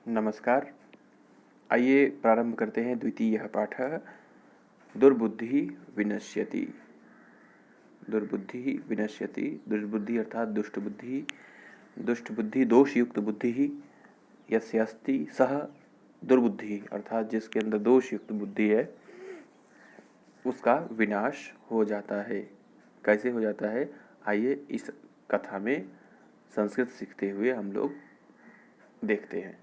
नमस्कार। आइए प्रारंभ करते हैं द्वितीय पाठ। दुर्बुद्धि विनश्यति। दुर्बुद्धि विनश्यति। दुर्बुद्धि अर्थात दुष्ट बुद्धि। दुष्ट बुद्धि दोषयुक्त बुद्धि यस्य अस्ति सह दुर्बुद्धि अर्थात जिसके अंदर दोषयुक्त बुद्धि है उसका विनाश हो जाता है। कैसे हो जाता है, आइए इस कथा में संस्कृत सीखते हुए हम लोग देखते हैं।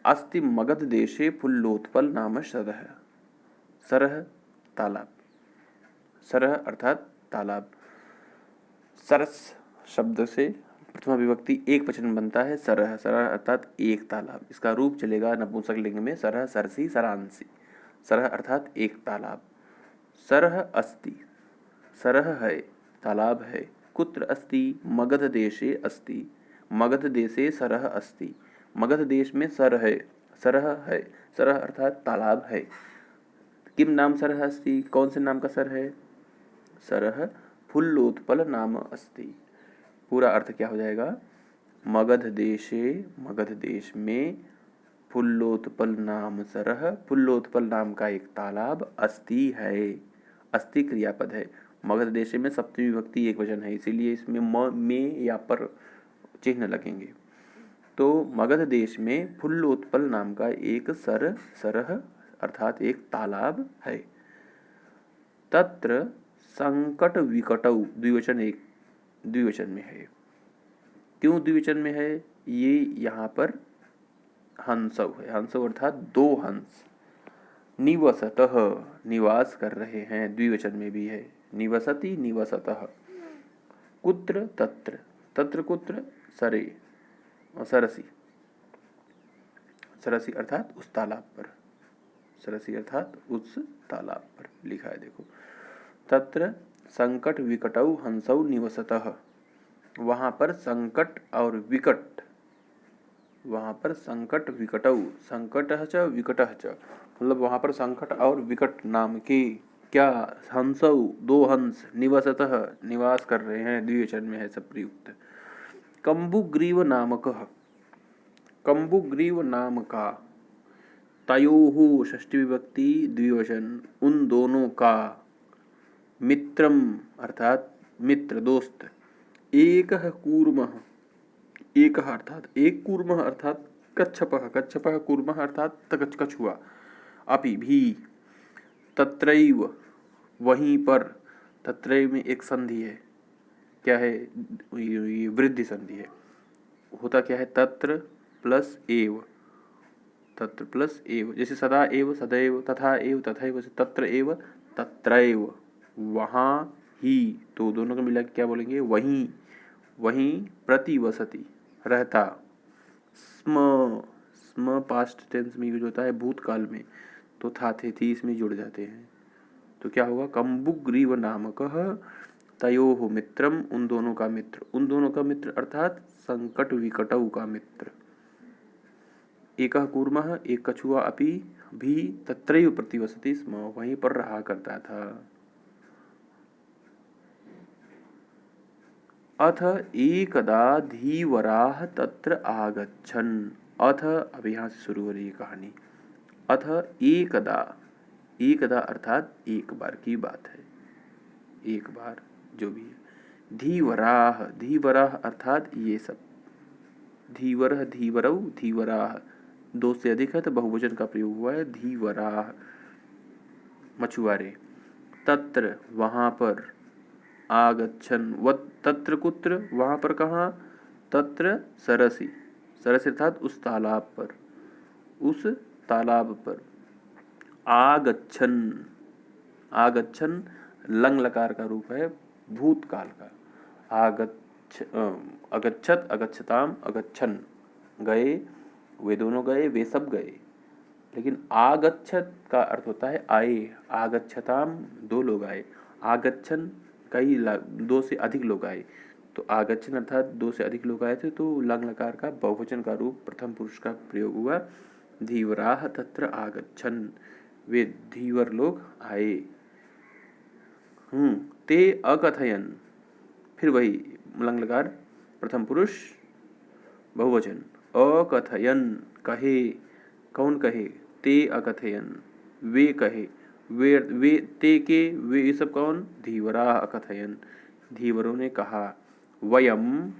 अस्ति मगध देशे पुल्लोत्पल नाम सरह। सरह तालाब। सरह अर्थात तालाब। सरस शब्द से प्रथमा विभक्ति एक वचन बनता है सरह। सरह अर्थात एक तालाब। इसका रूप चलेगा नपुंसक लिंग में सरह, सरसी, सरांसी। सरह अर्थात एक तालाब। सरह अस्ति, सरह है, तालाब है। कुत्र अस्ति, मगध देशे अस्ति। मगध देशे सरह अस्ति। मगध देश में सरह है, सरह है। सरह अर्थात तालाब है। किम नाम सरह अस्ति, कौन से नाम का सर है? सरह फुल्लोत्पल नाम अस्ति। पूरा अर्थ क्या हो जाएगा? मगध देशे, मगध देश में, फुल्लोत्पल नाम सरह, फुल्लोत्पल नाम का एक तालाब, अस्ति है। अस्ति क्रियापद है। मगध देश में सप्तमी विभक्ति एक वचन है, इसीलिए इसमें म में या पर चिन्ह लगेंगे। तो मगध देश में फुल्लोत्पल नाम का एक सरह अर्थात एक तालाब है। तत्र संकट विकटौ, द्विवचन में है। क्यों द्विवचन में है? ये यहाँ पर हंसव है। हंसव अर्थात दो हंस निवसतः, निवास कर रहे हैं। द्विवचन में भी है। निवसति, निवसतः। कुत्र, तत्र। तत्र कुत्र? सरे, सरसी। सरसी अर्थात उस तालाब पर। सरसी अर्थात उस तालाब पर लिखा है, देखो। तत्र संकट विकटौ हंसौ निवसतः। वहाँ पर संकट और विकट, वहाँ पर संकट विकटौ, संकटः च विकटः च, मतलब वहाँ पर संकट और विकट नाम के क्या, हंसौ, दो हंस, निवसतः, निवास कर रहे हैं। द्विवचन में है सब प्रयुक्त। कंबुग्रीव नामकः, कंबुग्रीव नाम का, तयोः षष्ठी विभक्ति द्विवचन, उन दोनों का, मित्रम अर्थात मित्र, दोस्त, एकः कूर्मः, एकः अर्थात एक, कूर्मः अर्थात कच्छपः, कच्छपः कूर्मः अर्थात कछुआ, अपि भी, तत्रैव वहीं पर, तत्रैव में एक संधि है। क्या है? ये वृद्धि संधि है। होता क्या है? तत्र प्लस एव, तत्र प्लस एव, जैसे सदा एव सदैव, तथा एव तथैव, तत्र एव तत्रैव, वहाँ ही, तो दोनों को मिला के क्या बोलेंगे? वहीं, वहीं, प्रतिवसति रहता। स्म, स्म पास्ट टेंस में यूज होता है भूतकाल में, तो था थे थी इसमें जुड़ जाते हैं। तो क्या होगा? कंबुग्रीव नामकः तयोः मित्रम, उन दोनों का मित्र, उन दोनों का मित्र अर्थात संकट विकटौ का मित्र। एकः कूर्मः, एक कछुआ, अपि भी, तत्रैव प्रतिवसति स्म, वहीं पर रहा करता था। अथ एकदा धीवराः तत्र आगच्छन्। अथ, अब यहाँ से शुरू हो रही है कहानी। अथ एकदा, एकदा अर्थात एक बार की बात है, एक बार जो भी है। धीवराः, धीवराः अर्थात ये सब। धीवरः, धीवरौ, धीवराः, दो से अधिक है तो बहुवचन का प्रयोग हुआ है। धीवराः, मछुआरे। तत्र, वहाँ पर। आगच्छन्, व तत्र कुत्र, वहाँ पर कहाँ? तत्र सरसी, सरसी अर्थात उस तालाब पर, उस तालाब पर। आगच्छन्, आगच्छन् लंग लकार का रूप है भूतकाल का। अगच्छत, अगच्छताम, अगच्छन्, गए, वे दोनों गए, वे सब गए। लेकिन आगच्छत का अर्थ होता है आए। आगच्छताम दो लोग आए, आगच्छन् कई, दो से अधिक लोग आए। तो आगच्छन् अर्थात दो से अधिक लोग आए थे, तो लंग लकार का बहुवचन का रूप प्रथम पुरुष का प्रयोग हुआ। धीवराः तत्र आगच्छन्, वे धीवर लोग आए। ते अकथयन्, फिर वही लंग लकार प्रथम पुरुष बहुवचन। अकथयन कहे, कौन कहे, ते अकथयन वे कहे, वे ते के वे ये सब कौन, धीवरा अकथयन धीवरों ने कहा। वयम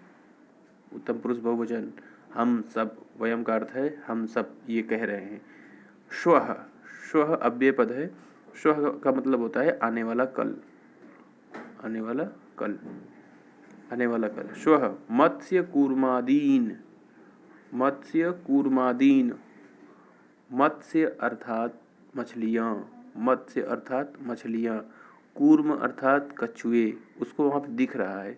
उत्तम पुरुष बहुवचन हम सब, वयम का अर्थ है हम सब ये कह रहे हैं। श्वः श्वः अव्यय पद है, श्वः का मतलब होता है आने वाला कल, आने वाला कल, आने वाला कल। श्वः मत्स्य कूर्मादीन, मत्स्य कूर्मादीन, मत्स्य अर्थात मछलियाँ, मत्स्य अर्थात मछलियाँ, कूर्म अर्थात कछुए, उसको वहाँ पे दिख रहा है,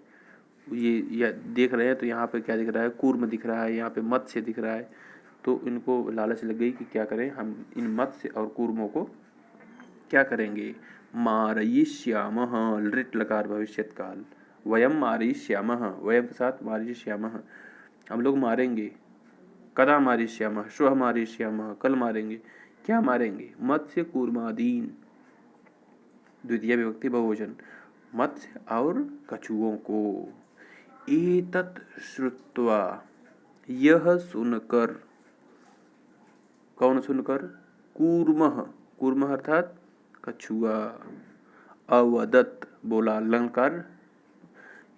ये देख रहे हैं तो यहाँ पे क्या दिख रहा है, कूर्म दिख रहा है, यहाँ पे मत्स्य दिख रहा है। तो इनको लालच लग गई कि क्या करें हम इन मत्स्य और कूर्मों को क्या करेंगे, मारयिष्यामः, लृट लकार भविष्यत काल, वयम मारयिष्यामः, वयम के साथ मारयिष्यामः, हम लोग मारेंगे। कदा मारयिष्यामः, श्वः मारयिष्यामः, कल मारेंगे। क्या मारेंगे, मत्स्य कूर्मादीन, द्वितीय विभक्ति बहुवचन, मत्स्य और कछुओं को। एतत् श्रुत्वा, यह सुनकर, कौन सुनकर, कूर्मः, कूर्मः अर्थात कछुआ, अवदत् बोला, लंकार,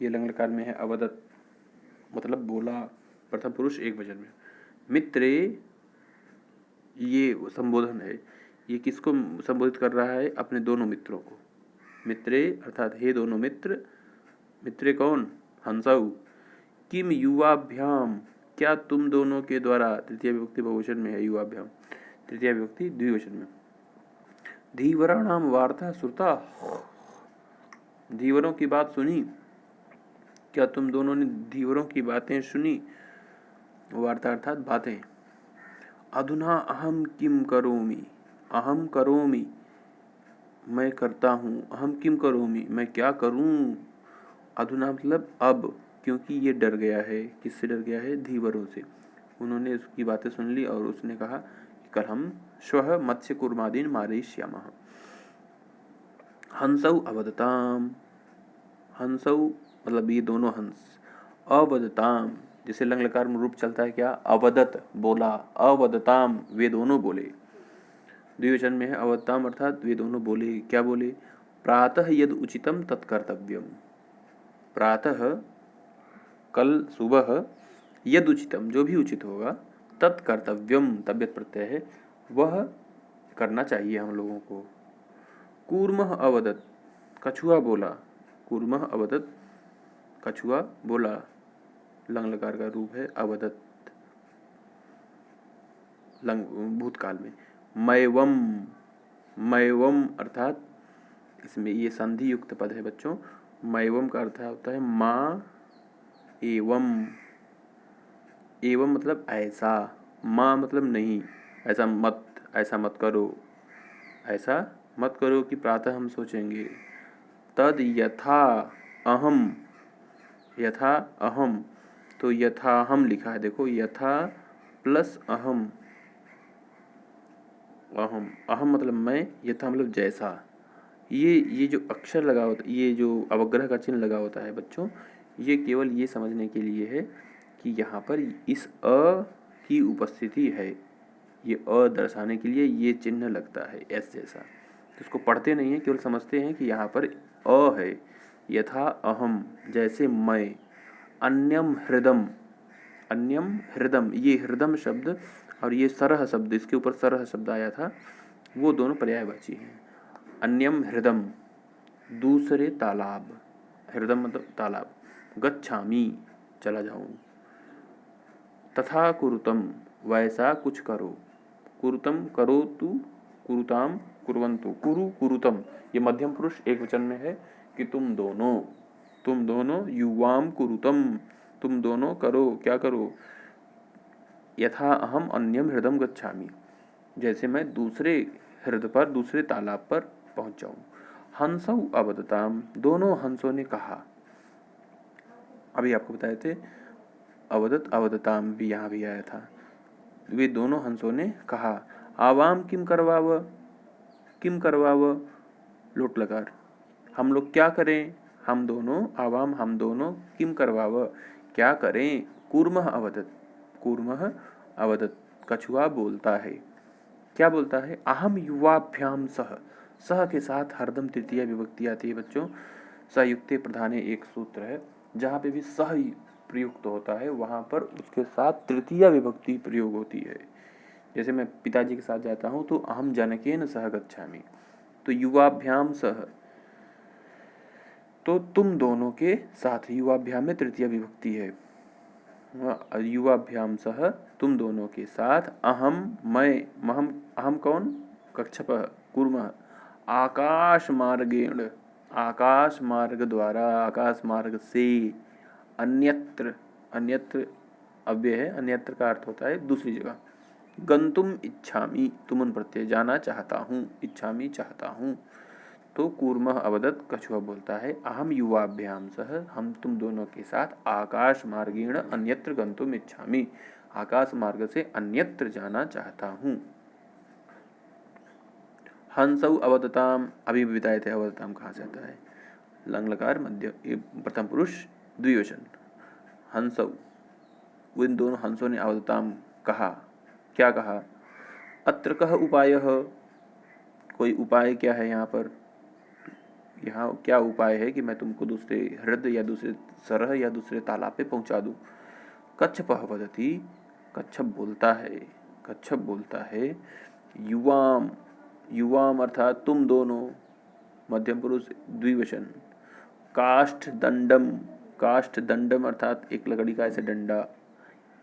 ये लंकार में है, अवदत् मतलब बोला, प्रथम पुरुष एक वचन में। मित्रे ये संबोधन है, ये किसको संबोधित कर रहा है, अपने दोनों मित्रों को। मित्रे अर्थात हे दोनों मित्र, मित्रे कौन, हंसौ, किम युवाभ्याम, क्या तुम दोनों के द्वारा, तृतीय विभक्ति बहुवचन में है युवाभ्याम, तृतीय विभक्ति द्विवचन में। धीवराणाम वार्ता श्रुता, धीवरों की बात सुनी, क्या तुम दोनों ने धीवरों की बातें सुनी, वार्ता अर्थात बातें। अधुना अहम किम करोमि, अहम करोमि मैं करता हूँ, अहम किम करोमि मैं क्या करूँ। अधुना मतलब अब, क्योंकि ये डर गया है, किससे डर गया है, धीवरों से। उन्होंने उसकी बातें सुन ली और उसने कहा कि कल हम श्वः मत्स्य कूर्मादीन मारयिष्यामः। हंसौ अवदताम, हंसौ मतलब ये दोनों हंस, अवदताम जैसे लंग लकार में रूप चलता है क्या, अवदत बोला, अवदताम वे दोनों बोले, द्विवचन में है अवदताम अर्थात वे दोनों बोले, क्या बोले, प्रातः यद उचितम तत्कर्तव्यम, प्रातः कल सुबह, यद उचितम जो भी उचित होगा, तत्कर्तव्यम तब्यत प्रत्यय है, वह करना चाहिए हम लोगों को। कूर्मः अवदत कछुआ बोला, कूर्मः अवदत कछुआ बोला, लंग लकार का रूप है अवदत, लंग भूतकाल में। मैवम, मैवम अर्थात इसमें ये संधि युक्त पद है बच्चों। मैवम का अर्थ होता है माँ एवं, एवं मतलब ऐसा, माँ मतलब नहीं, ऐसा मत, ऐसा मत करो, ऐसा मत करो कि प्रातः हम सोचेंगे। तद यथा अहम, यथा अहम, तो यथा हम लिखा है देखो, यथा प्लस अहम, अहम, अहम मतलब मैं, यथा मतलब जैसा। ये जो अक्षर लगा होता है, ये जो अवग्रह का चिन्ह लगा होता है बच्चों, ये केवल ये समझने के लिए है कि यहाँ पर इस अ की उपस्थिति है, ये अ दर्शाने के लिए ये चिन्ह लगता है एस जैसा। तो इसको पढ़ते नहीं है, केवल समझते हैं कि यहाँ पर अ है। यथा अहम जैसे मैं, अन्यम हृदम, अन्यम हृदम, ये हृदम शब्द और ये सरह शब्द, इसके ऊपर सरह शब्द आया था, वो दोनों पर्यायवाची हैं। अन्यम हृदम दूसरे तालाब, हृदम मतलब तालाब, गच्छामि चला जाऊं, तथा कुरुतम वैसा कुछ करो, कुरुतम करो तू, कुरुताम कुर्वन्तु, कुरु कुरुतम ये मध्यम पुरुष एक वचन में है कि तुम दोनों युवाम कुरुतम तुम दोनों करो, क्या करो, यथा अहम अन्यम हृदम गच्छामि जैसे मैं दूसरे हृदय पर, दूसरे तालाब पर पहुंच जाऊं। हंसौ अवदताम दोनों हंसों ने कहा, अभी आपको बताए थे अवदत अवदताम भी यहाँ भी आया था, वे दोनों हंसों ने कहा। आवाम किम करवाव, किम करवाव लोट लकार, हम लोग क्या करें, हम दोनों, आवाम हम दोनों, किम करवाव, क्या करें, कूर्मः अवदत्, कूर्मः अवदत्, कछुआ बोलता है, क्या बोलता है, अहम युवाभ्याम सह, सह के साथ हरदम तृतीय विभक्ति आती है बच्चों। सयुक्ते प्रधाने एक सूत्र है, जहाँ पे भी सह प्रयुक्त होता है वहाँ पर उसके साथ तृतीय विभक्ति प्रयोग होती है। जैसे मैं पिताजी के साथ जाता हूँ तो अहम जनकेन सह गच्छामि, तो युवाभ्याम सह, तो तुम दोनों के साथ, युवाभ्याम में तृतीय विभक्ति है, युवाभ्याम सह तुम दोनों के साथ, अहम मैं, महम, अहम कौन, कच्छपः कूर्मः, आकाश मार्गेण, आकाश मार्ग द्वारा, आकाश मार्ग से, अन्यत्र, अन्यत्र अव्यय है, अन्यत्र का अर्थ होता है दूसरी जगह, गंतुम इच्छामि, तुमन प्रत्यय, जाना चाहता हूँ, इच्छामि चाहता हूँ, तो कूर्मः अवदत्, कछुआ बोलता है, अहम युवाभ्याम सह, हम तुम दोनों के साथ, आकाश मार्गेण अन्यत्र गंतुम इच्छामि, आकाश मार्ग से अन्यत्र जाना चाहता हूँ। हंसौ अवदताम, अभी बताए थे अवदताम कहाँ से आता है, लंग लकार मध्य प्रथम पुरुष द्विवचन, हंसौ, इन दोनों हंसों ने अवदताम कहा, क्या कहा, अत्र कः उपायः, कोई उपाय क्या है यहाँ पर, यहाँ क्या उपाय है कि मैं तुमको दूसरे हृदय या दूसरे सरह या दूसरे तालाब पे पहुंचा दूं। कच्छपः वदति, कच्छप बोलता है, कच्छप बोलता है, युवाम, युवाम अर्थात तुम दोनों, मध्यम पुरुष द्विवचन, काष्ठ दंडम, काष्ठ दंडम अर्थात एक लकड़ी का ऐसे डंडा,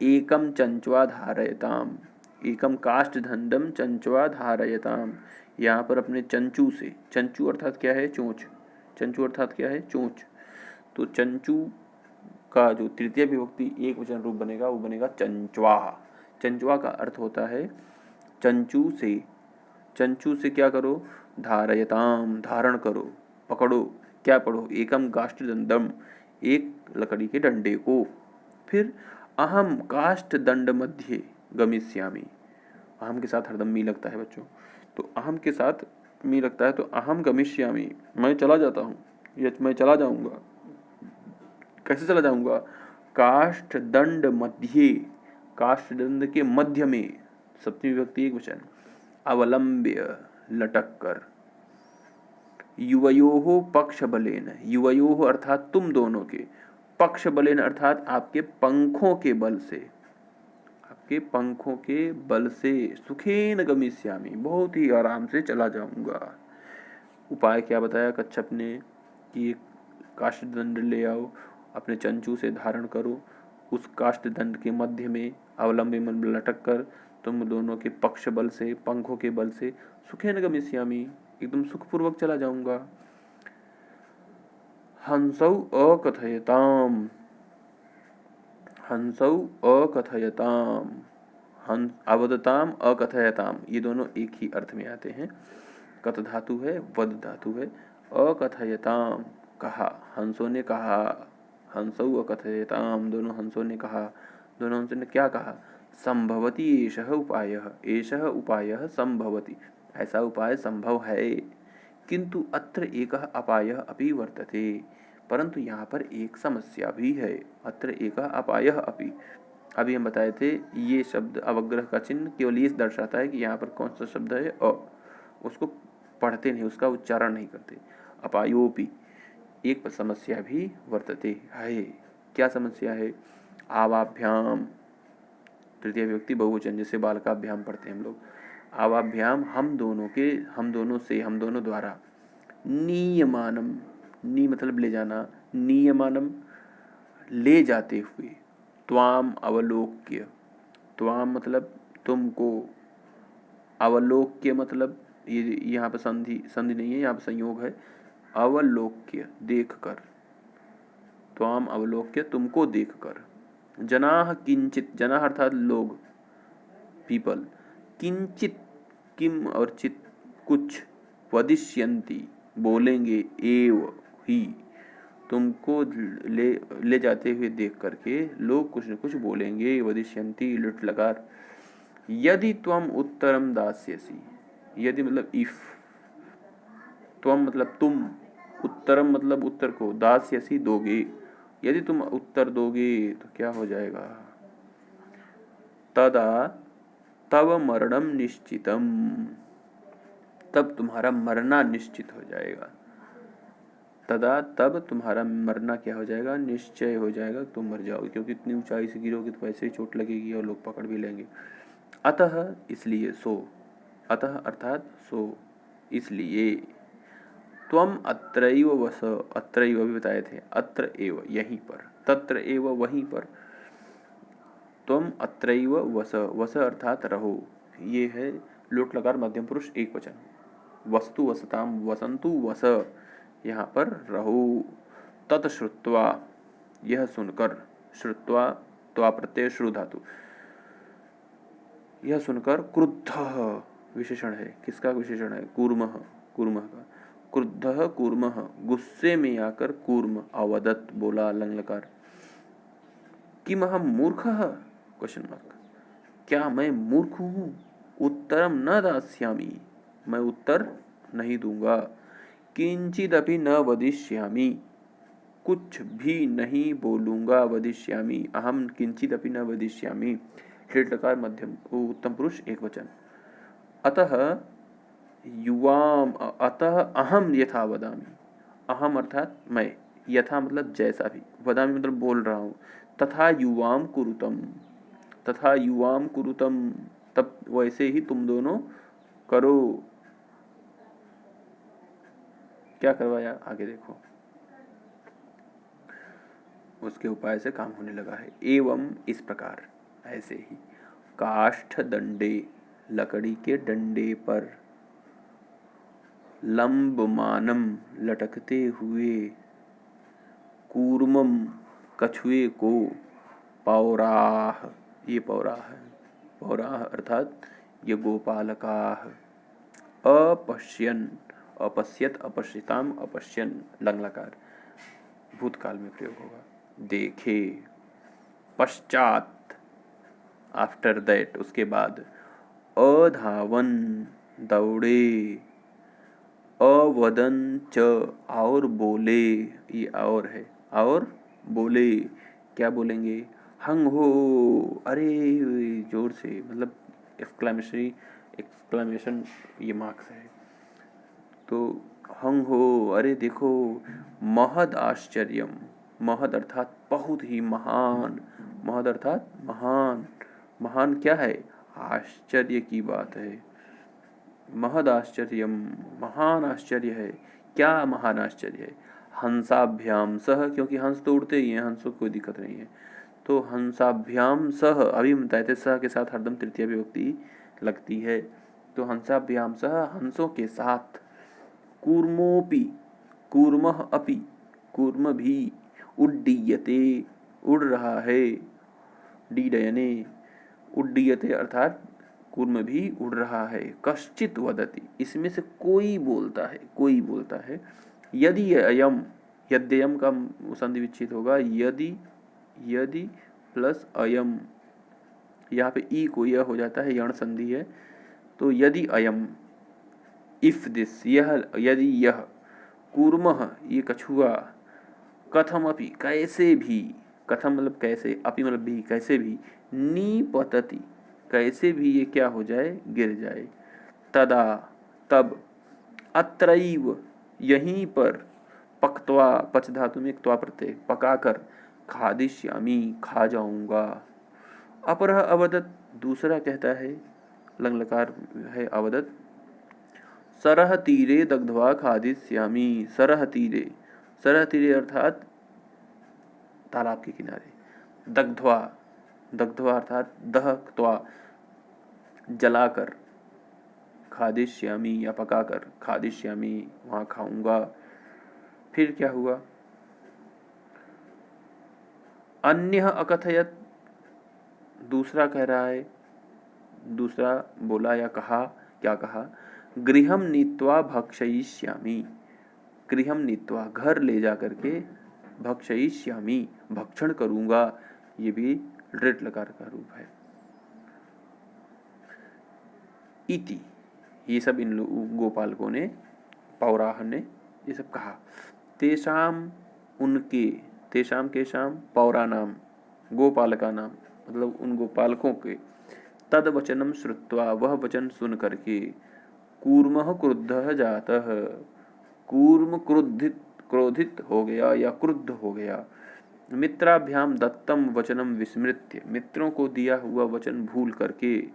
एकम चंचवा धारयताम, एकम काष्ठ दंडम चंचवा धारयताम, यहाँ पर अपने चंचू से, चंचू अर्थात क्या है, चोंच, चंचू अर्थात क्या है, चोंच, तो चंचू का जो तृतीय विभक्ति एक वचन रूप बनेगा वो बनेगा चंचवा। चंचवा का अर्थ होता है चंचू से, चंचू से क्या करो, धारयताम, धारण करो, पकड़ो, क्या पढ़ो, एकम काष्ठ दंडम, एक लकड़ी के डंडे को, फिर अहम काष्ठ दंड मध्य गमिष्यामि, अहम के साथ हरदम मी लगता है बच्चों, तो अहम के साथ मी लगता है, तो अहम गमिष्यामि, मैं चला जाता हूँ, या मैं चला जाऊंगा, कैसे चला जाऊंगा, काष्ठ दंड मध्य, काष्ठ दंड के मध्य में, सप्तमी विभक्ति एक वचन, अवलंब्य, लटक कर, युवयोः पक्ष बलेन, युवयोः अर्थात तुम दोनों के, पक्ष बलेन अर्थात आपके पंखों के बल से, आपके पंखों के बल से, सुखेन गमिष्यामि, बहुत ही आराम से चला जाऊंगा। उपाय क्या बताया कच्छप ने कि काष्ठ दंड ले आओ, अपने चंचू से धारण करो, उस काष्ठ दंड के मध्य में अवलंबी मन लटक कर तुम दोनों के पक्ष बल से, पंखों के बल से, सुखेन गमिष्यामि, एकदम सुखपूर्वक चला जाऊंगा। हंसौ अकथयताम, हंसौ अकथयताम, हंस अवदताम अकथयताम, ये दोनों एक ही अर्थ में आते हैं, कथ धातु है, वद धातु है, अकथयताम कहा, हंसों ने कहा, हंसौ अकथयताम, दोनों हंसों ने कहा, दोनों हंसों ने क्या कहा, संभवति एषः उपायः, एषः उपायः संभवति, ऐसा उपाय संभव है, किंतु अत्र एकः अपायः अपि वर्तते, परंतु यहाँ पर एक समस्या भी है, अत्र एकः अपायः अपि, अभी हम बताए थे ये शब्द अवग्रह का चिन्ह केवल ये दर्शाता है कि यहाँ पर कौन सा शब्द है, अ, उसको पढ़ते नहीं, उसका उच्चारण नहीं करते, अपायोपि, एक समस्या भी वर्तते है, क्या समस्या है, आवाभ्याम, तृतीय विभक्ति बहुवचन, जैसे बालकाभ्याम पढ़ते हैं हम लोग, आवाभ्याम हम दोनों के, हम दोनों से, हम दोनों द्वारा, नियमानम, नी मतलब ले जाना, नियमानम ले जाते हुए, त्वाम अवलोक्य, त्वाम मतलब तुमको, अवलोक्य मतलब ये यहाँ पर संधि, संधि नहीं है, यहाँ पर संयोग है, अवलोक्य देख कर, त्वाम अवलोक्य तुमको देख कर, जनाः किंचित, जनाः अर्थात लोग, पीपल, किंचित, किम और चित कुछ, वदिष्यन्ति बोलेंगे, एव ही, तुमको ले जाते हुए देख करके लोग कुछ न कुछ बोलेंगे, वदिष्यन्ति लुट लकार, यदि त्वम उत्तरम दास्यसि, यदि मतलब इफ, त्वम मतलब तुम, उत्तरम मतलब उत्तर को, दास्यसि दोगे, यदि तुम उत्तर दोगे तो क्या हो जाएगा, तदा तव मरणम निश्चितम, तब तुम्हारा मरना निश्चित हो जाएगा। तदा तब तुम्हारा मरना क्या हो जाएगा, निश्चय हो जाएगा, तुम मर जाओगे, क्योंकि इतनी ऊंचाई से गिरोगे तो वैसे ही चोट लगेगी और लोग पकड़ भी लेंगे। अतः इसलिए, सो, अतः अर्थात सो, इसलिए, त्वम अत्रैव वस, अत्रैव अभी बताए थे, अत्र एव यहीं पर, तत्र एव वहीं पर, त्वम अत्रैव वस, वस अर्थात रहो, ये है लोट लकार मध्यम पुरुष एक वचन, वस्तु वसताम वसंतु वस, यहाँ पर रहो। तत्श्रुत्वा यह सुनकर, श्रुत्वा त्वा प्रत्यय श्रु धातु, यह सुनकर क्रुद्ध विशेषण है, किसका विशेषण है, कूर्मः, कूर्मः का, क्रुद्ध कूर्मः गुस्से में आकर कूर्म अवदत बोला लंगलकार, किम अहम मूर्खः, क्वेश्चन मार्क, क्या मैं मूर्ख हूँ, उत्तरम न दास्यामि, मैं उत्तर नहीं दूंगा, किंचिदपि न वदिष्यामि, कुछ भी नहीं बोलूंगा, वदिष्यामि, अहम किंचिदपि न वदिष्यामि, ह्रीटकार मध्यम उत्तम पुरुष एक वचन, अतः युवाम, अतः अहम यथा वदामि, अहम अर्थात मैं, यथा मतलब जैसा भी, वदामि मतलब बोल रहा हूँ, तथा युवाम कुरुतम, तथा युवाम कुरुतम, तब वैसे ही तुम दोनों करो। क्या करवाया आगे देखो, उसके उपाय से काम होने लगा है। एवं इस प्रकार, ऐसे ही, काष्ठ दंडे लकड़ी के डंडे पर, लंबमानम लटकते हुए, कूर्मम कछुए को, पौराह, ये पौराह है, पौराह अर्थात ये गोपालकाह, अपश्यन, अपश्यत अपश्यताम अपश्यन लंगलकार भूतकाल में प्रयोग होगा, देखे, पश्चात आफ्टर दैट उसके बाद, अधावन दौड़े, अवदन च और बोले, ये और है, और बोले, क्या बोलेंगे, हंग हो, अरे जोर से, मतलब एक्सक्लेमेशन ये मार्क्स है, तो हंग हो, अरे देखो, महद आश्चर्यम, महद अर्थात बहुत ही महान, महद अर्थात महान, महान क्या है, आश्चर्य की बात है, महद आश्चर्यम, महान आश्चर्य है, क्या महान आश्चर्य है, हंसाभ्याम सह, क्योंकि हंस तो उड़ते ही हैं, हंसों को कोई दिक्कत नहीं है, तो हंसाभ्याम सह, अभी बताए थे सह के साथ हरदम तृतीय विभक्ति लगती है, तो हंसाभ्याम सह, हंसों के साथ, कूर्मोपि, कूर्मः अपि, कूर्म भी, उड्डीयते, उड़ रहा है, डीडयने, उड्डीयते अर्थात कूर्म भी उड़ रहा है, कश्चित वदति, इसमें से कोई बोलता है, कोई बोलता है, यदि अयम, यद्ययम का संधि विच्छेद होगा, यदि, यदि प्लस अयम, यहाँ पे ई को यह हो जाता है, यण संधि है, तो यदि अयम, इफ दिस, यह, यदि यह, कूर्मः ये कछुआ, कथम अपि कैसे भी, कथम मतलब कैसे, अपि मतलब भी कैसे भी, नीपतति कैसे भी ये क्या हो जाए, गिर जाए, तदा तब, अत्रैव यहीं पर, पक्त्वा पच धातु में त्वा प्रत्यय, पकाकर, खादिष्यामि खा जाऊंगा, अपरः अवदत दूसरा कहता है, लंगलकार है अवदत, सरह तीरे दग्ध्वा खादिष्यामि, सरह तीरे, सरह तीरे अर्थात तालाब के किनारे, दग्ध्वा, दग्ध्वा अर्थात दहत्वा जलाकर, खादिष्यामि या पकाकर, खादिष्यामि वहाँ खाऊंगा, फिर क्या हुआ, अन्यः अकथयत दूसरा कह रहा है, दूसरा बोला या कहा, क्या कहा, गृहम नीत्वा भक्षयिष्यामि, गृहम नीत्वा घर ले जा करके, भक्षयिष्यामि भक्षण करूंगा, ये भी ऋट लकार का रूप है, इति, ये सब इन गोपालकों ने, पौराह ने ये सब कहा। तेषाम उनके, तेषाम केषाम पौराणाम, गोपालका नाम, मतलब उन गोपालकों के, तद वचनम श्रुत्वा, वह वचन सुन करके, कूर्मः क्रुद्धः जातः, कूर्म क्रोधित क्रोधित हो गया या क्रुद्ध हो गया। मित्राभ्याम दत्तम वचनम विस्मृत्य, मित्रों को दिया हुआ वचन भूल करके,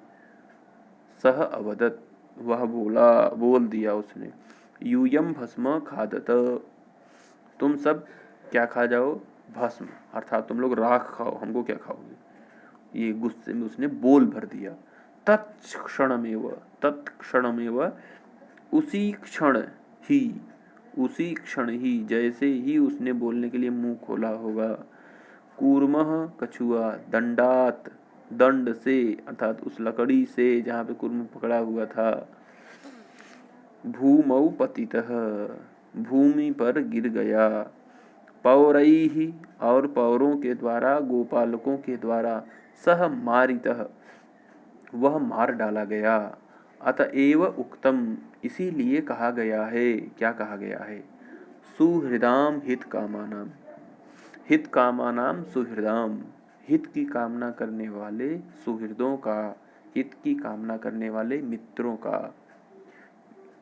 सह अवदत, वह बोल दिया उसने, यूयम भस्म खादत, तुम सब क्या खा जाओ, भस्म, अर्थात तुम लोग राख खाओ, हमको क्या खाओगे। ये गुस्से में उसने बोल भर दिया। तत्क्षणमेव, उसी क्षण ही, उसी क्षण ही, जैसे ही उसने बोलने के लिए मुंह खोला होगा, कूर्मः कछुआ, दंडात, दंड से, अर्थात उस लकड़ी से जहाँ पे कूर्म पकड़ा हुआ था, भूमौ पतितः, भूमि पर गिर गया, पौरैहि, और पौरों के द्वारा, गोपालकों के द्वारा, सह मारितः, वह मार डाला गया। अतएव उक्तम, इसीलिए कहा गया है, क्या कहा गया है, सुहृदाम हित कामानाम, हित कामानाम सुहृदाम, हित की कामना करने वाले सुहृदों का, हित की कामना करने वाले मित्रों का।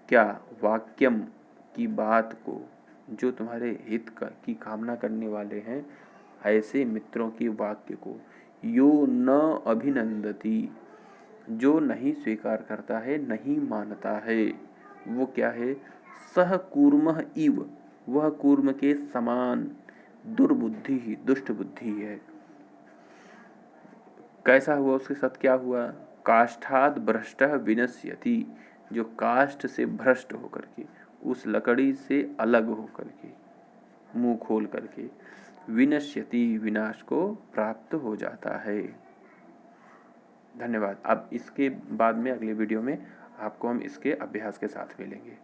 क्या, वाक्यम की बात को, जो तुम्हारे हित का की कामना करने वाले हैं, ऐसे मित्रों की वाक्य को, यो न अभिनंदती, जो नहीं स्वीकार करता है, नहीं मानता है, वो क्या है, सह कूर्मः इव, वह कूर्म के समान, दुर्बुद्धि ही, दुष्ट बुद्धि है। कैसा हुआ उसके साथ, क्या हुआ, काष्ठाद भ्रष्टः विनश्यति, जो काष्ठ से भ्रष्ट होकर के, उस लकड़ी से अलग होकर के, मुंह खोल करके, विनश्यति, विनाश को प्राप्त हो जाता है। धन्यवाद। अब इसके बाद में अगले वीडियो में आपको हम इसके अभ्यास के साथ मिलेंगे।